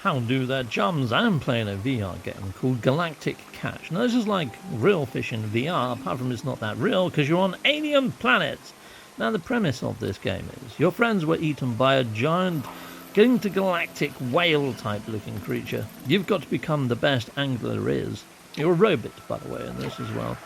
How do there, chums? I'm playing a VR game called Galactic Catch. Now, this is like real fish in VR, apart from it's not that real, because you're on alien planets. Now, the premise of this game is your friends were eaten by a giant intergalactic whale-type looking creature. You've got to become the best angler there is. You're a robot, by the way, in this as well.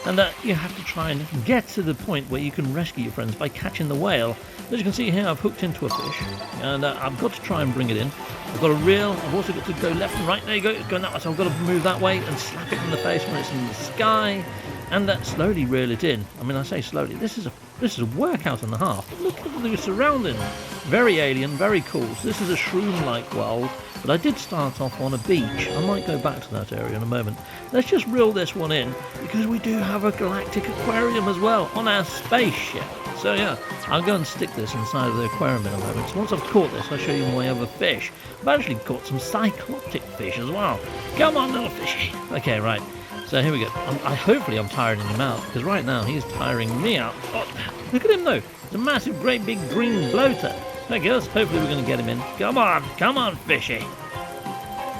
And you have to try and get to the point where you can rescue your friends by catching the whale. As you can see here, I've hooked into a fish, and I've got to try and bring it in. I've got a reel. I've also got to go left and right. There you go. It's going that way, so I've got to move that way and slap it in the face when it's in the sky, and slowly reel it in. I mean, I say slowly. This is a workout and a half. Look at the surroundings. Very alien, very cool. So this is a shroom-like world. But I did start off on a beach. I might go back to that area in a moment. Let's just reel this one in, because we do have a galactic aquarium as well on our spaceship. So yeah, I'll go and stick this inside of the aquarium in a moment. So once I've caught this, I'll show you my other fish. I've actually caught some cyclopic fish as well. Come on, little fishy. Okay, right. So here we go. Hopefully I'm tiring him out, because right now he's tiring me out. Oh, look at him though. It's a massive, great big green bloater. There he goes. Hopefully we're going to get him in. Come on, fishy.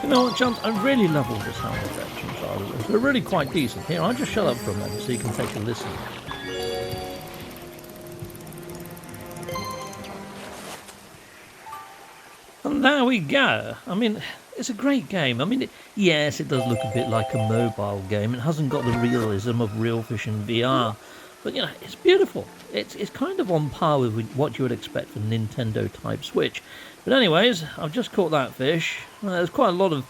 You know what, chums? I really love all the sound effects inside of this. They're really quite decent. Here, I'll just shut up for a moment so you can take a listen. And there we go. I mean, it's a great game. I mean, yes, it does look a bit like a mobile game. It hasn't got the realism of real fish in VR. But, you know, it's beautiful. It's kind of on par with what you would expect from Nintendo-type Switch. But anyways, I've just caught that fish. There's quite a lot of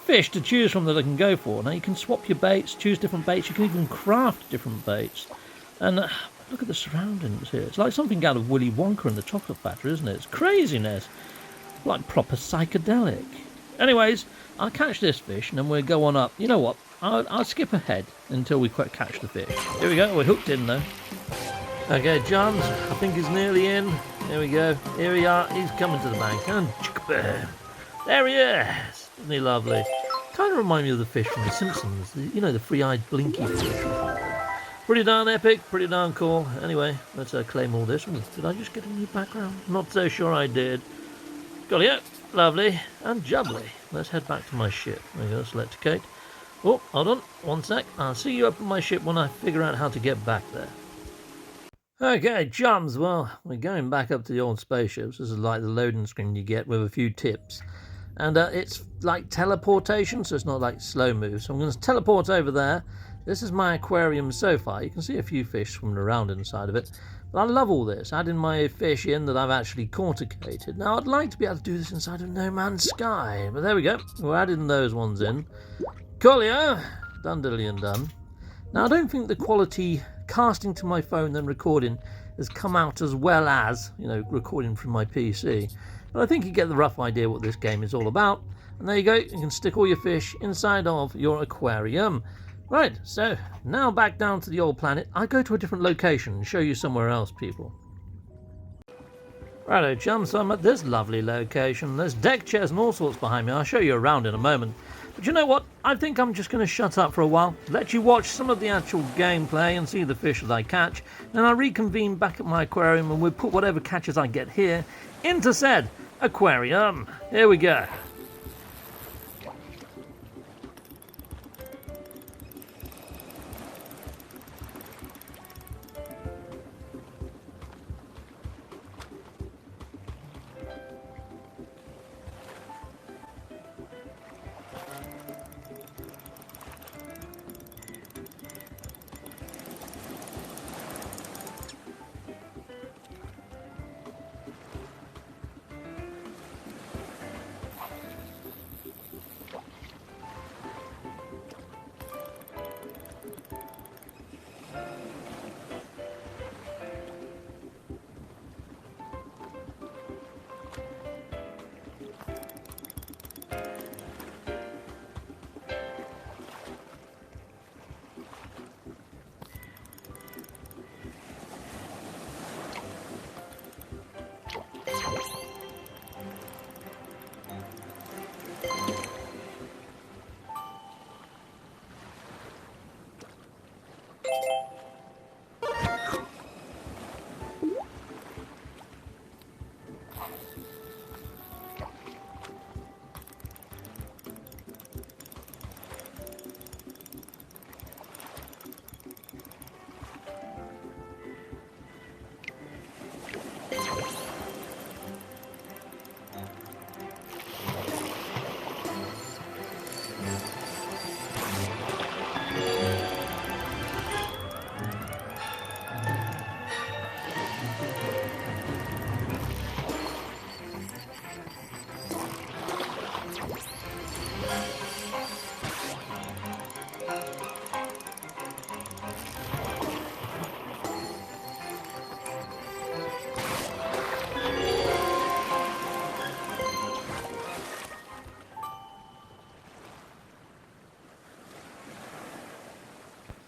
fish to choose from that I can go for. Now, you can swap your baits, choose different baits. You can even craft different baits. And look at the surroundings here. It's like something out of Willy Wonka and the Chocolate Factory, isn't it? It's craziness. Like proper psychedelic. Anyways, I'll catch this fish and then we'll go on up. You know what? I'll skip ahead until we catch the fish. Here we go. We're hooked in though. Okay, Johns, I think he's nearly in. Here we go. Here we are. He's coming to the bank. And there he is. Isn't he lovely? Kind of remind me of the fish from The Simpsons. You know, the three-eyed blinky fish. Pretty darn epic. Pretty darn cool. Anyway, let's claim all this. Did I just get a new background? Not so sure I did. Got it. Lovely and jubbly. Let's head back to my ship. There you go. Select Kate. Oh, hold on. One sec. I'll see you up on my ship when I figure out how to get back there. Okay, chums. Well, we're going back up to the old spaceships. This is like the loading screen you get with a few tips. And it's like teleportation, so it's not like slow move. So I'm going to teleport over there. This is my aquarium so far. You can see a few fish swimming around inside of it. But I love all this, adding my fish in that I've actually corticated. Now, I'd like to be able to do this inside of No Man's Sky. But there we go. We're adding those ones in. Coolio. Done, diddly and done. Now, I don't think the quality casting to my phone and recording has come out as well as, you know, recording from my PC. But I think you get the rough idea what this game is all about. And there you go. You can stick all your fish inside of your aquarium. Right, so now back down to the old planet. I go to a different location and show you somewhere else, people. Righto, chum, so I'm at this lovely location. There's deck chairs and all sorts behind me. I'll show you around in a moment. But you know what? I think I'm just going to shut up for a while, let you watch some of the actual gameplay and see the fish that I catch. Then I'll reconvene back at my aquarium and we'll put whatever catches I get here into said aquarium. Here we go.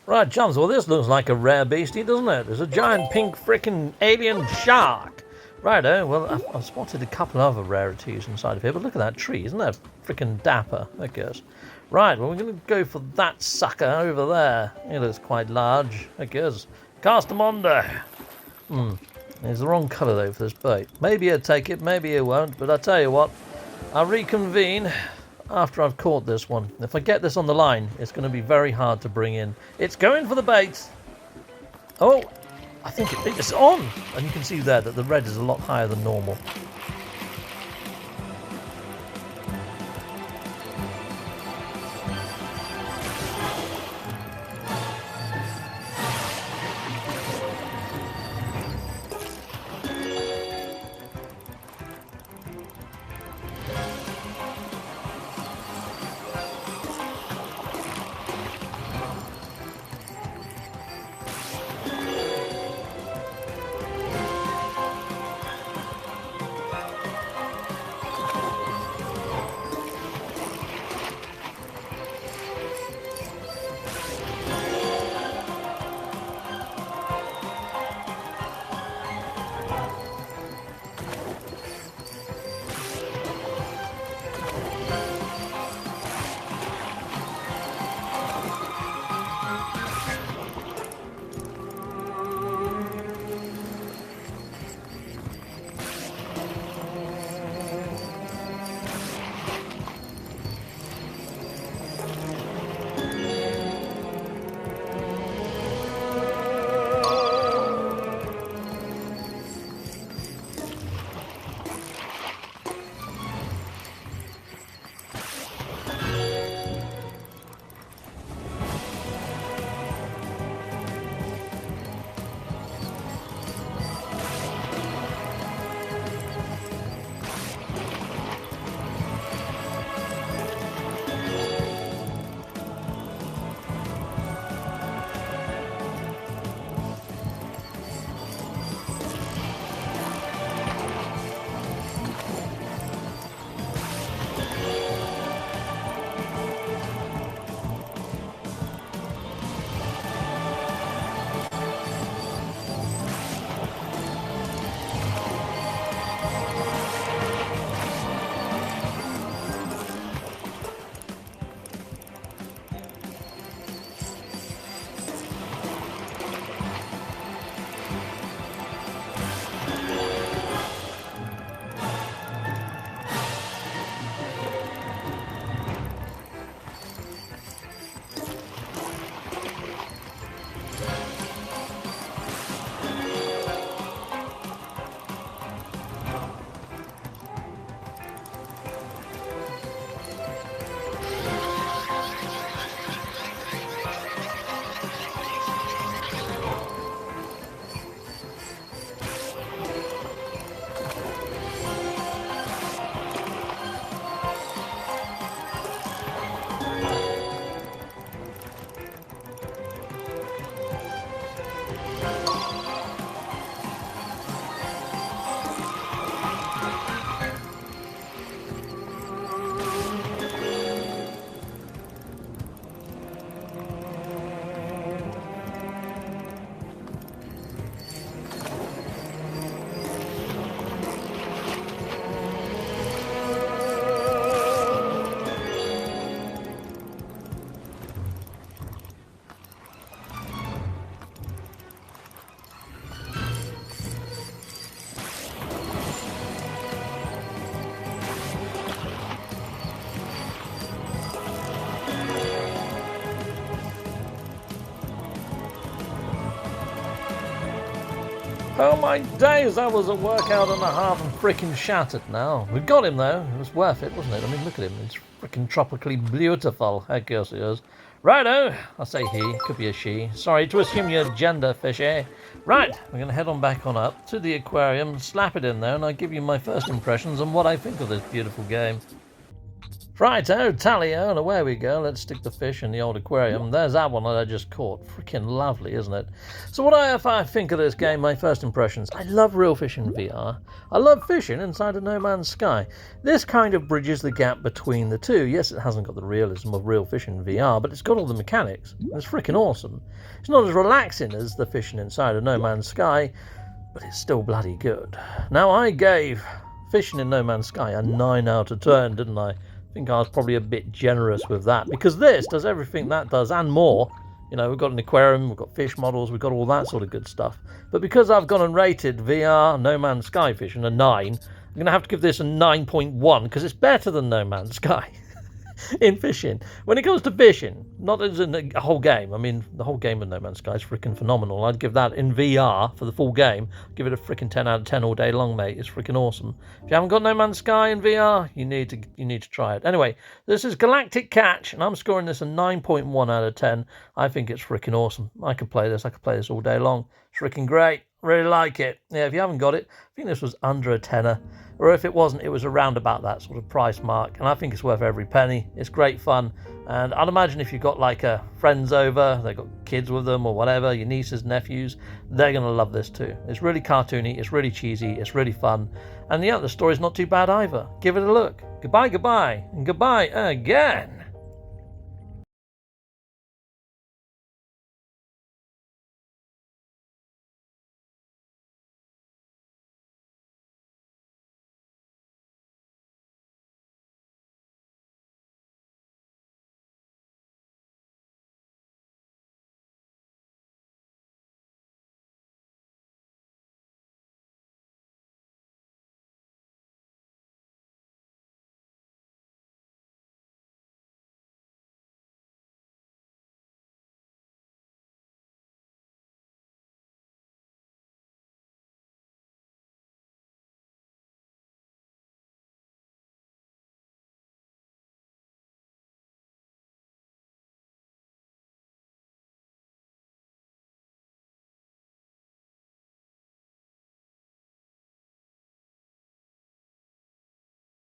Right, chums, well this looks like a rare beastie, doesn't it? There's a giant pink frickin' alien shark. Righto, well I've spotted a couple other rarities inside of here, but look at that tree, isn't that frickin' dapper, I guess. Right, well we're gonna go for that sucker over there. He looks quite large, I guess. Castamondo. It's the wrong colour though for this bait. Maybe he'll take it, maybe he won't, but I tell you what, I'll reconvene after I've caught this one. If I get this on the line, it's going to be very hard to bring in. It's going for the bait. Oh, I think it's on. And you can see there that the red is a lot higher than normal. Oh my days, that was a workout and a half and freaking shattered now. We got him though, it was worth it, wasn't it? I mean, look at him, it's freaking tropically beautiful. Heck yes it is. Righto, I say he, could be a she. Sorry to assume your gender, fishy. Right, we're going to head on back on up to the aquarium, slap it in there, and I'll give you my first impressions on what I think of this beautiful game. Righto, tally-o, and away we go. Let's stick the fish in the old aquarium. There's that one that I just caught. Freaking lovely, isn't it? So if I think of this game, my first impressions, I love real fishing VR. I love fishing inside a No Man's Sky. This kind of bridges the gap between the two. Yes, it hasn't got the realism of real fishing VR, but it's got all the mechanics. It's freaking awesome. It's not as relaxing as the fishing inside a No Man's Sky, but it's still bloody good. Now, I gave fishing in No Man's Sky a 9 out of 10, didn't I? I think I was probably a bit generous with that, because this does everything that does and more. You know, we've got an aquarium, we've got fish models, we've got all that sort of good stuff. But because I've gone and rated VR No Man's Sky fishing a 9, I'm going to have to give this a 9.1, because it's better than No Man's Sky in fishing. When it comes to fishing, not as in a whole game. I mean, the whole game of No Man's Sky is freaking phenomenal. I'd give that in VR for the full game. I'd give it a freaking 10 out of 10 all day long, mate. It's freaking awesome. If you haven't got No Man's Sky in VR, you need to try it. Anyway, this is Galactic Catch, and I'm scoring this a 9.1 out of 10. I think it's freaking awesome. I could play this. I could play this all day long. It's freaking great. Really like it. Yeah, if you haven't got it, I think this was under a tenner. Or if it wasn't, it was around about that sort of price mark. And I think it's worth every penny. It's great fun. And I'd imagine if you've got like friends over, they've got kids with them or whatever, your nieces, nephews, they're going to love this too. It's really cartoony, it's really cheesy, it's really fun. And yeah, the story's not too bad either. Give it a look. Goodbye, and goodbye again.